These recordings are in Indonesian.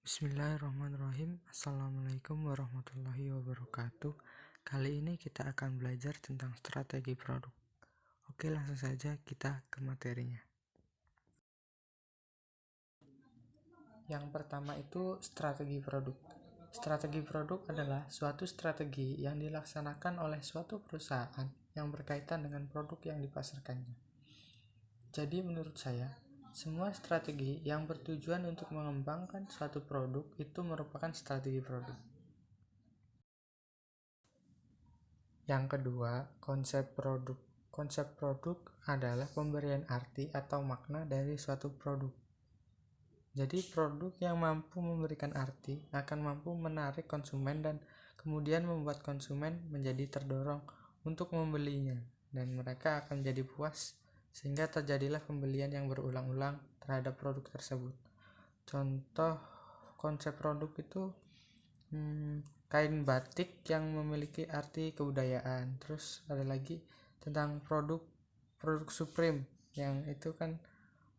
Bismillahirrahmanirrahim. Assalamualaikum warahmatullahi wabarakatuh. Kali ini kita akan belajar tentang strategi produk. Oke, langsung saja kita ke materinya. Yang pertama itu strategi produk. Strategi produk adalah suatu strategi yang dilaksanakan oleh suatu perusahaan yang berkaitan dengan produk yang dipasarkannya. Jadi menurut saya, semua strategi yang bertujuan untuk mengembangkan suatu produk itu merupakan strategi produk. Yang kedua, konsep produk. Konsep produk adalah pemberian arti atau makna dari suatu produk. Jadi produk yang mampu memberikan arti akan mampu menarik konsumen dan kemudian membuat konsumen menjadi terdorong untuk membelinya dan mereka akan menjadi puas sehingga terjadilah pembelian yang berulang-ulang terhadap produk tersebut. Contoh konsep produk itu kain batik yang memiliki arti kebudayaan. Terus ada lagi tentang produk Supreme yang itu kan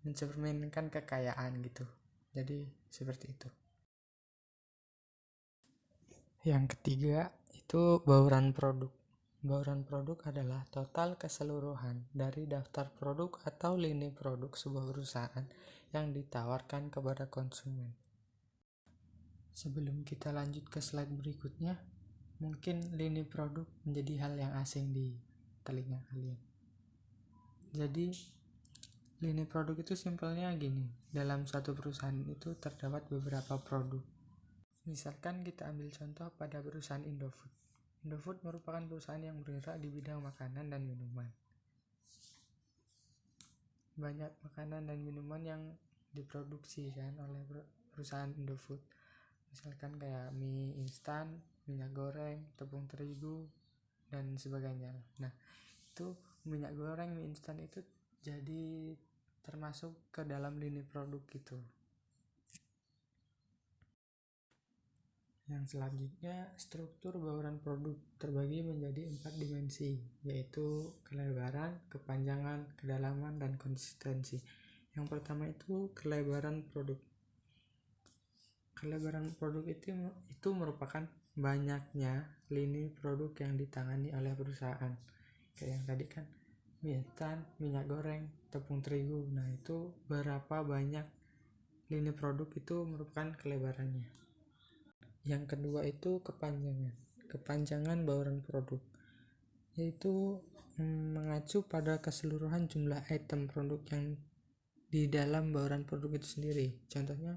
mencerminkan kekayaan gitu. Jadi seperti itu. Yang ketiga itu bauran produk. Bauran produk adalah total keseluruhan dari daftar produk atau lini produk sebuah perusahaan yang ditawarkan kepada konsumen. Sebelum kita lanjut ke slide berikutnya, mungkin lini produk menjadi hal yang asing di telinga kalian. Jadi lini produk itu simpelnya gini, dalam suatu perusahaan itu terdapat beberapa produk. Misalkan kita ambil contoh pada perusahaan Indofood. Indofood merupakan perusahaan yang bergerak di bidang makanan dan minuman. Banyak makanan dan minuman yang diproduksi kan oleh perusahaan Indofood. Misalkan kayak mie instan, minyak goreng, tepung terigu, dan sebagainya. Nah, itu minyak goreng, mie instan itu jadi termasuk ke dalam lini produk gitu. Yang selanjutnya, struktur bauran produk terbagi menjadi 4 dimensi, yaitu kelebaran, kepanjangan, kedalaman, dan konsistensi. Yang pertama itu kelebaran produk. Kelebaran produk itu merupakan banyaknya lini produk yang ditangani oleh perusahaan. Kayak yang tadi kan, mie instan, minyak goreng, tepung terigu. Nah, itu berapa banyak lini produk itu merupakan kelebarannya. Yang kedua itu kepanjangan. Kepanjangan bauran produk, yaitu mengacu pada keseluruhan jumlah item produk yang di dalam bauran produk itu sendiri. Contohnya,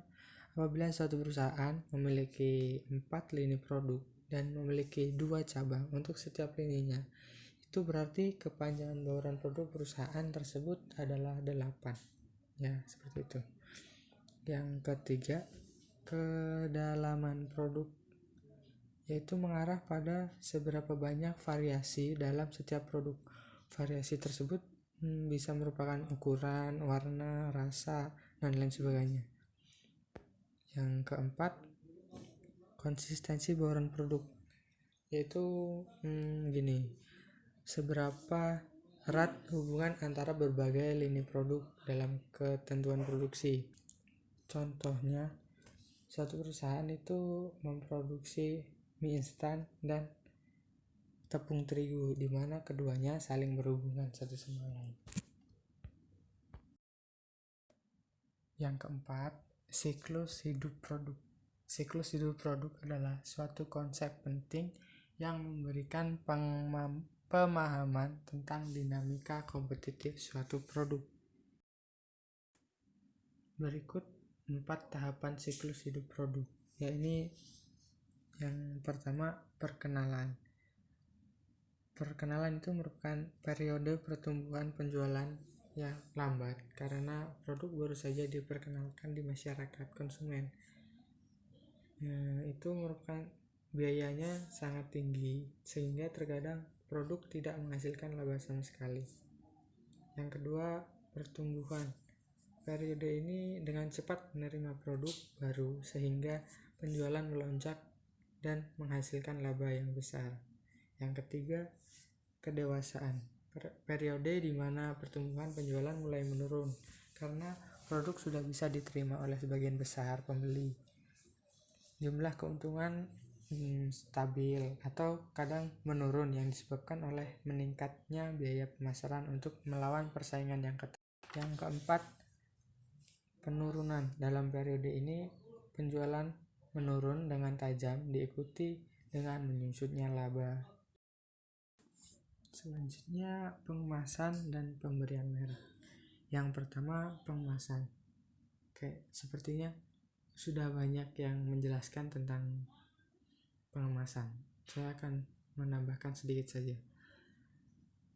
apabila suatu perusahaan memiliki 4 lini produk dan memiliki 2 cabang untuk setiap lininya, itu berarti kepanjangan bauran produk perusahaan tersebut adalah 8. Ya, seperti itu. Yang ketiga, kedalaman produk, yaitu mengarah pada seberapa banyak variasi dalam setiap produk. Variasi tersebut bisa merupakan ukuran, warna, rasa, dan lain sebagainya. Yang keempat, konsistensi bauran produk, yaitu gini, seberapa erat hubungan antara berbagai lini produk dalam ketentuan produksi. Contohnya, suatu perusahaan itu memproduksi mie instan dan tepung terigu, di mana keduanya saling berhubungan satu sama lain. Yang keempat, siklus hidup produk. Siklus hidup produk adalah suatu konsep penting yang memberikan pemahaman tentang dinamika kompetitif suatu produk. Berikut 4 tahapan siklus hidup produk. Ini yang pertama, perkenalan. Perkenalan itu merupakan periode pertumbuhan penjualan yang lambat karena produk baru saja diperkenalkan di masyarakat konsumen. Itu merupakan biayanya sangat tinggi sehingga terkadang produk tidak menghasilkan laba sama sekali. Yang kedua, pertumbuhan. Periode ini dengan cepat menerima produk baru sehingga penjualan melonjak dan menghasilkan laba yang besar. Yang ketiga, kedewasaan. Periode di mana pertumbuhan penjualan mulai menurun karena produk sudah bisa diterima oleh sebagian besar pembeli. Jumlah keuntungan stabil atau kadang menurun yang disebabkan oleh meningkatnya biaya pemasaran untuk melawan persaingan yang ketat. Yang keempat, penurunan. Dalam periode ini penjualan menurun dengan tajam diikuti dengan menyusutnya laba. Selanjutnya, pengemasan dan pemberian merek. Yang pertama, pengemasan. Sepertinya sudah banyak yang menjelaskan tentang pengemasan. Saya akan menambahkan sedikit saja.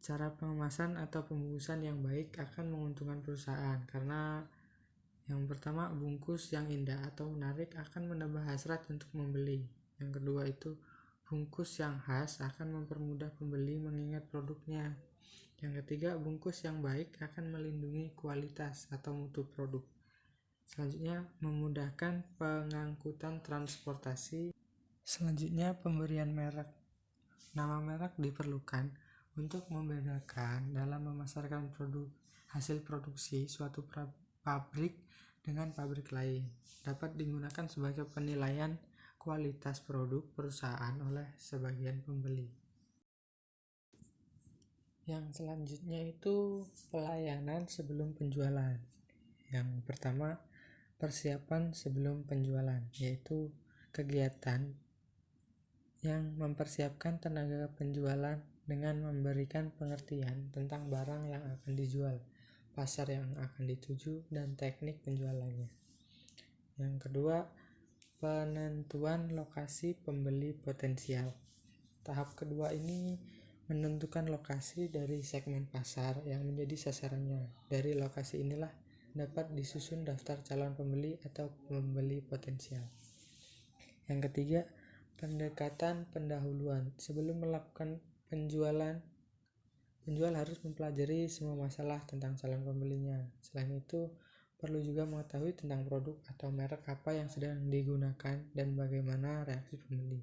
Cara pengemasan atau pembungkusan yang baik akan menguntungkan perusahaan karena yang pertama, bungkus yang indah atau menarik akan menambah hasrat untuk membeli. Yang kedua itu, bungkus yang khas akan mempermudah pembeli mengingat produknya. Yang ketiga, bungkus yang baik akan melindungi kualitas atau mutu produk. Selanjutnya, memudahkan pengangkutan transportasi. Selanjutnya, pemberian merek. Nama merek diperlukan untuk membedakan dalam memasarkan hasil produksi suatu pabrik dengan pabrik lain. Dapat digunakan sebagai penilaian kualitas produk perusahaan oleh sebagian pembeli. Yang selanjutnya itu pelayanan sebelum penjualan. Yang pertama, persiapan sebelum penjualan, yaitu kegiatan yang mempersiapkan tenaga penjualan dengan memberikan pengertian tentang barang yang akan dijual, pasar yang akan dituju, dan teknik penjualannya. Yang kedua, penentuan lokasi pembeli potensial. Tahap kedua ini menentukan lokasi dari segmen pasar yang menjadi sasarannya. Dari lokasi inilah dapat disusun daftar calon pembeli atau pembeli potensial. Yang ketiga, pendekatan pendahuluan. Sebelum melakukan penjual harus mempelajari semua masalah tentang calon pembelinya. Selain itu, perlu juga mengetahui tentang produk atau merek apa yang sedang digunakan dan bagaimana reaksi pembeli.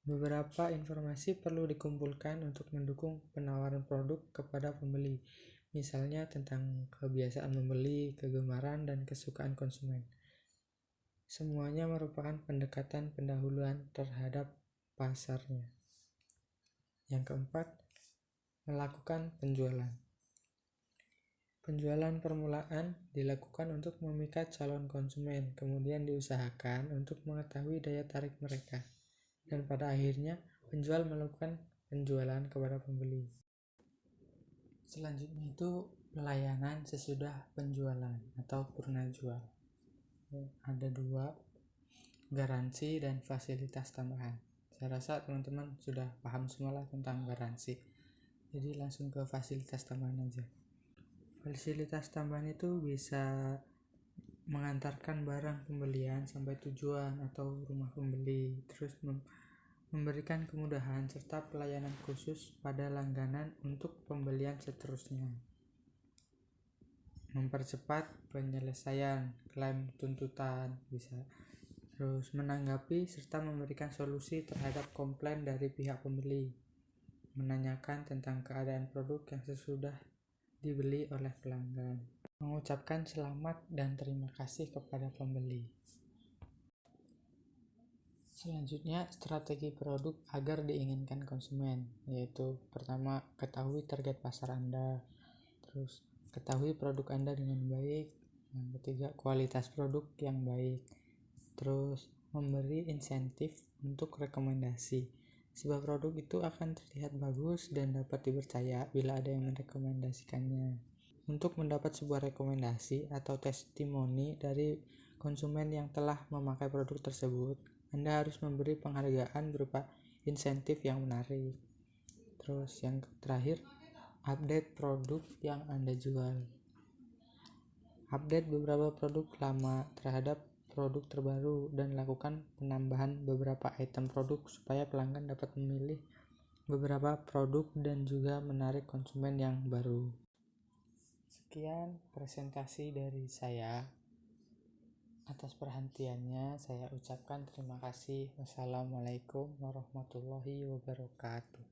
Beberapa informasi perlu dikumpulkan untuk mendukung penawaran produk kepada pembeli, misalnya tentang kebiasaan membeli, kegemaran, dan kesukaan konsumen. Semuanya merupakan pendekatan pendahuluan terhadap pasarnya. Yang keempat, melakukan penjualan. Penjualan permulaan dilakukan untuk memikat calon konsumen, kemudian diusahakan untuk mengetahui daya tarik mereka, dan pada akhirnya penjual melakukan penjualan kepada pembeli. Selanjutnya itu pelayanan sesudah penjualan atau purna jual. Ada dua, garansi dan fasilitas tambahan. Saya rasa teman-teman sudah paham semua lah tentang garansi. Jadi langsung ke fasilitas tambahan aja. Fasilitas tambahan itu bisa mengantarkan barang pembelian sampai tujuan atau rumah pembeli, terus memberikan kemudahan serta pelayanan khusus pada langganan untuk pembelian seterusnya. Mempercepat penyelesaian klaim tuntutan bisa. Terus menanggapi serta memberikan solusi terhadap komplain dari pihak pembeli. Menanyakan tentang keadaan produk yang sesudah dibeli oleh pelanggan. Mengucapkan selamat dan terima kasih kepada pembeli. Selanjutnya, strategi produk agar diinginkan konsumen, yaitu pertama, ketahui target pasar Anda. Terus, ketahui produk Anda dengan baik. Yang ketiga, kualitas produk yang baik. Terus, memberi insentif untuk rekomendasi. Sebuah produk itu akan terlihat bagus dan dapat dipercaya bila ada yang merekomendasikannya. Untuk mendapat sebuah rekomendasi atau testimoni dari konsumen yang telah memakai produk tersebut, Anda harus memberi penghargaan berupa insentif yang menarik. Terus yang terakhir, update produk yang Anda jual. Update beberapa produk lama terhadap produk terbaru dan lakukan penambahan beberapa item produk supaya pelanggan dapat memilih beberapa produk dan juga menarik konsumen yang baru. Sekian presentasi dari saya. Atas perhatiannya saya ucapkan terima kasih. Wassalamualaikum warahmatullahi wabarakatuh.